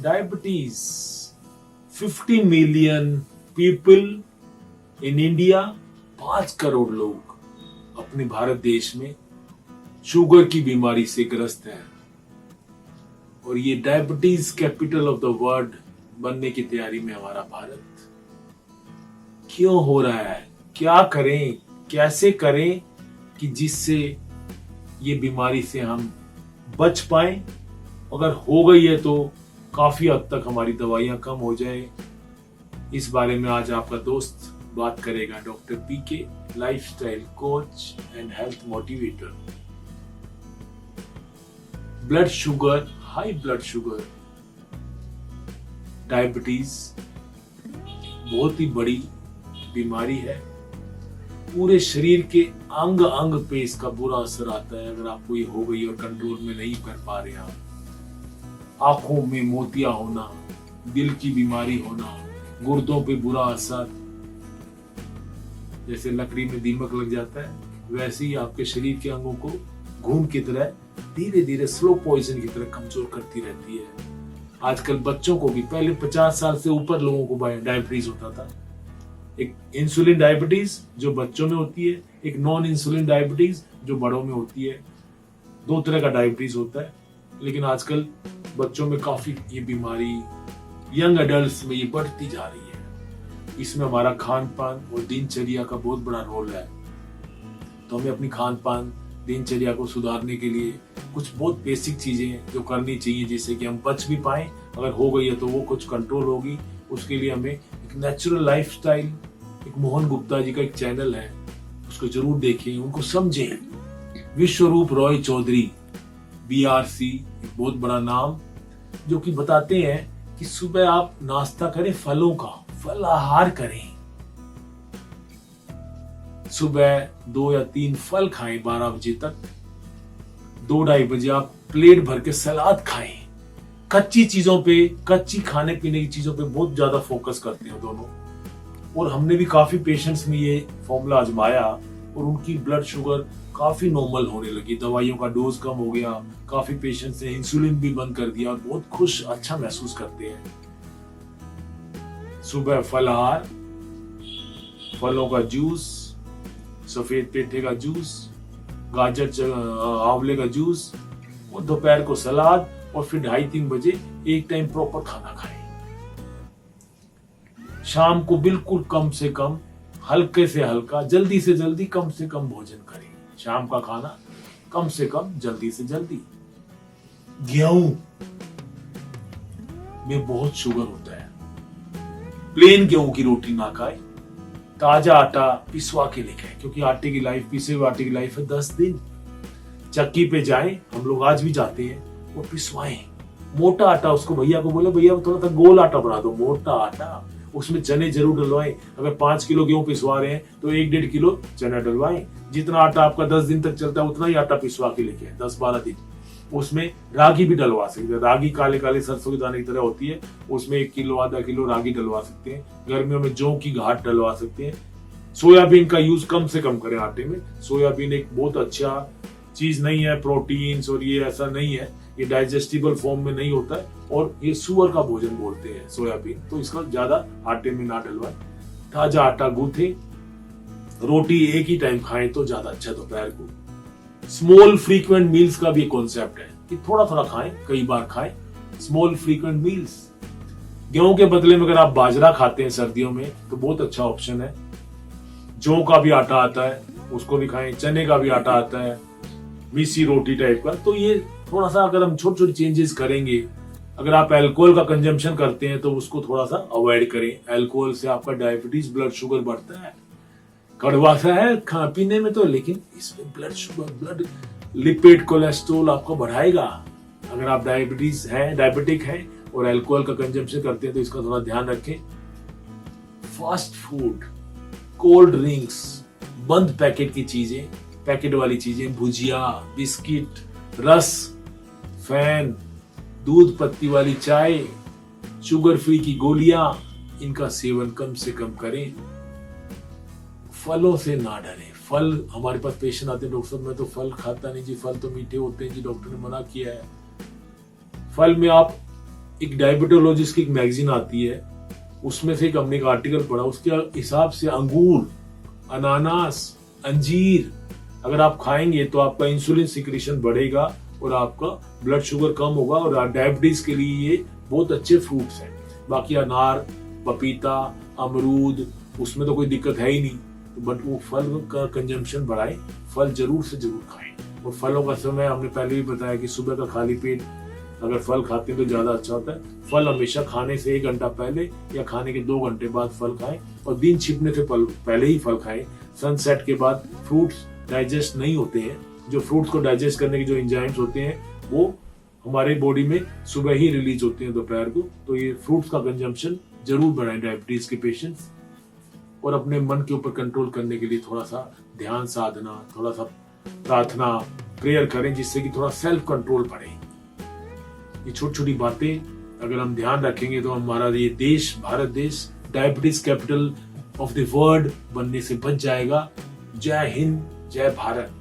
Diabetes 50 million people in India, 5 crore लोग अपने भारत देश में शुगर की बीमारी से ग्रस्त हैं। और ये diabetes capital of the world बनने की तैयारी में हमारा भारत क्यों हो रहा है? क्या करें, कैसे करें कि जिससे ये बीमारी से हम बच पाए? अगर हो गई है तो काफी हद तक हमारी दवाइयां कम हो जाए। इस बारे में आज आपका दोस्त बात करेगा, doctor PK, lifestyle coach and health motivator. Blood sugar, high blood sugar, diabetes बहुत ही बड़ी बीमारी है। पूरे शरीर के अंग अंग पे इसका बुरा असर आता है। अगर आपको ये हो गई और कंट्रोल में नहीं कर पा रहे आप, आंखों में मोतिया होना, दिल की बीमारी होना, गुर्दों पे बुरा असर, जैसे लकड़ी में दीमक लग जाता है वैसे ही आपके शरीर के अंगों को घून की तरह धीरे धीरे स्लो पॉइजन की तरह कमजोर करती रहती है। आजकल बच्चों को भी, पहले 50 साल से ऊपर लोगों को डायबिटीज होता था। एक इंसुलिन डायबिटीज जो बच्चों में होती है, एक नॉन इंसुलिन डायबिटीज जो बड़ों में होती है। 2 तरह का डायबिटीज होता है, लेकिन आजकल बच्चों में काफी ये बीमारी, यंग एडल्ट्स में ये बढ़ती जा रही है। इसमें हमारा खान पान और दिनचर्या का बहुत बड़ा रोल है। तो हमें अपनी खान पान, दिनचर्या को सुधारने के लिए कुछ बहुत बेसिक चीजें जो करनी चाहिए, जिससे कि हम बच भी पाए। अगर हो गई है तो वो कुछ कंट्रोल होगी। उसके लिए हमें एक नेचुरल लाइफस्टाइल, एक मोहन गुप्ता जी का एक चैनल है, उसको जरूर देखें, उनको समझें। विश्वरूप रॉय चौधरी, BRC, एक बहुत बड़ा नाम, जो कि बताते हैं कि सुबह आप नाश्ता करें, फलों का फल आहार करें। सुबह 2 या 3 फल खाएं 12 बजे तक। 2-2:30 बजे आप प्लेट भर के सलाद खाएं। कच्ची चीजों पे, कच्ची खाने पीने की चीजों पे बहुत ज्यादा फोकस करते हैं दोनों। और हमने भी काफी पेशेंट्स में ये फॉर्मूला आजमाया और उनकी ब्लड शुगर काफी नॉर्मल होने लगी। दवाइयों का डोज कम हो गया। काफी पेशेंट्स ने इंसुलिन भी बंद कर दिया और बहुत खुश, अच्छा महसूस करते हैं। सुबह फलाहार, फलों का जूस, सफेद पेठे का जूस, गाजर आंवले का जूस, और दोपहर को सलाद, और फिर 2:30-3 बजे एक टाइम प्रॉपर खाना खाएं। शाम को बिल्कुल कम से कम, हल्के से हल्का, जल्दी से जल्दी, कम से कम भोजन करें। शाम का खाना कम से कम, जल्दी से जल्दी। गेहूं में बहुत शुगर होता है। प्लेन गेहूं की रोटी ना खाएं, ताजा आटा पिसवा के लेके, क्योंकि आटे की लाइफ, पिसे हुए आटे की लाइफ है 10 दिन। चक्की पे जाएं, हम लोग आज भी जाते हैं, वो पिसवाएं। मोटा आटा, उसको भैया को बोले, भैया थोड़ा सा गोल आटा बना दो, मोटा आटा, उसमें चने जरूर डलवाएं। अगर 5 किलो गेहूं पिसवा रहे हैं तो 1-1.5 किलो चना डलवाएं। जितना आटा आपका 10 दिन तक चलता है उतना ही आटा पिसवा के लेके 10-12 दिन। उसमें रागी भी डलवा सकते हैं। रागी काले काले सरसों के दाने की तरह होती है, उसमें 1 किलो, आधा किलो रागी डलवा सकते हैं। गर्मियों में जौ की घाट डलवा सकते हैं। सोयाबीन का यूज कम से कम करें आटे में। सोयाबीन एक बहुत अच्छा चीज नहीं है, प्रोटीन्स और ये ऐसा नहीं है, ये डाइजेस्टिबल फॉर्म में नहीं होता है, और ये सुअर का भोजन बोलते हैं सोयाबीन, तो इसका ज्यादा आटे में ना डलवाएं। ताजा आटा गूंथे, रोटी एक ही टाइम खाएं तो ज्यादा अच्छा दोपहर को। स्मॉल फ्रीक्वेंट मील्स का भी कॉन्सेप्ट है कि थोड़ा थोड़ा खाएं, कई बार खाएं। स्मॉल फ्रीक्वेंट मील्स, गेहूं के बदले में अगर आप बाजरा खाते हैं सर्दियों में तो बहुत अच्छा ऑप्शन है। जौ का भी आटा आता है, उसको भी खाएं। चने का भी आटा आता है, मिसी रोटी टाइप का। तो ये थोड़ा सा अगर हम छोटे छोटे चेंजेस करेंगे। अगर आप अल्कोहल का कंजम्पशन करते हैं तो उसको थोड़ा सा अवॉइड करें। अल्कोहल से आपका डायबिटीज, ब्लड शुगर बढ़ता है। कड़वा सा है खाने पीने में तो, लेकिन इसमें blood sugar, blood lipid, cholesterol आपको बढ़ाएगा। अगर आप डायबिटिक हैं और अल्कोहल का कंजम्पशन करते हैं तो इसका थोड़ा ध्यान रखें। फास्ट फूड, कोल्ड ड्रिंक्स, बंद पैकेट की चीजें, पैकेट वाली चीजें, भुजिया, बिस्किट, रस, फैन, दूध पत्ती वाली चाय, शुगर फ्री की गोलियां, इनका सेवन कम से कम करें। फलों से ना डरे। फल, हमारे पास पेशेंट आते हैं, डॉक्टर साहब मैं तो फल खाता नहीं जी, फल तो मीठे होते हैं जी, डॉक्टर ने मना किया है। फल में आप, एक डायबिटोलॉजिस्ट की एक मैगजीन आती है, उसमें से एक हमने एक आर्टिकल पढ़ा, उसके हिसाब से अंगूर, अनानास, अंजीर अगर आप खाएंगे तो आपका इंसुलिन सिक्रीशन बढ़ेगा और आपका ब्लड शुगर कम होगा, और डायबिटीज के लिए ये बहुत अच्छे फ्रूट्स हैं। बाकी अनार, पपीता, अमरूद, उसमें तो कोई दिक्कत है ही नहीं, बट वो फल का कंजम्पशन बढ़ाएं, फल जरूर से जरूर खाएं। और फलों का समय हमने पहले भी बताया कि सुबह का खाली पेट अगर फल खाते हैं तो ज्यादा अच्छा होता है। फल हमेशा खाने से 1 घंटा पहले या खाने के 2 घंटे बाद फल खाएं, और दिन छिपने से पहले ही फल खाएं। सनसेट के बाद फ्रूट्स डाइजेस्ट नहीं होते हैं, जो फ्रूट्स को डाइजेस्ट करने के जो एंजाइम्स होते हैं वो हमारे बॉडी में सुबह ही रिलीज होते हैं दोपहर को। तो ये फ्रूट्स का कंजम्पशन जरूर बढ़ाएं डायबिटीज के पेशेंट्स। और अपने मन के ऊपर कंट्रोल करने के लिए थोड़ा सा ध्यान साधना, थोड़ा सा प्रार्थना, प्रेयर करें, जिससे कि थोड़ा सेल्फ कंट्रोल बढ़े। ये छोटी छोटी बातें अगर हम ध्यान रखेंगे तो हमारा ये देश, भारत देश, diabetes capital of the world बनने से बच जाएगा। जय हिंद, जय भारत।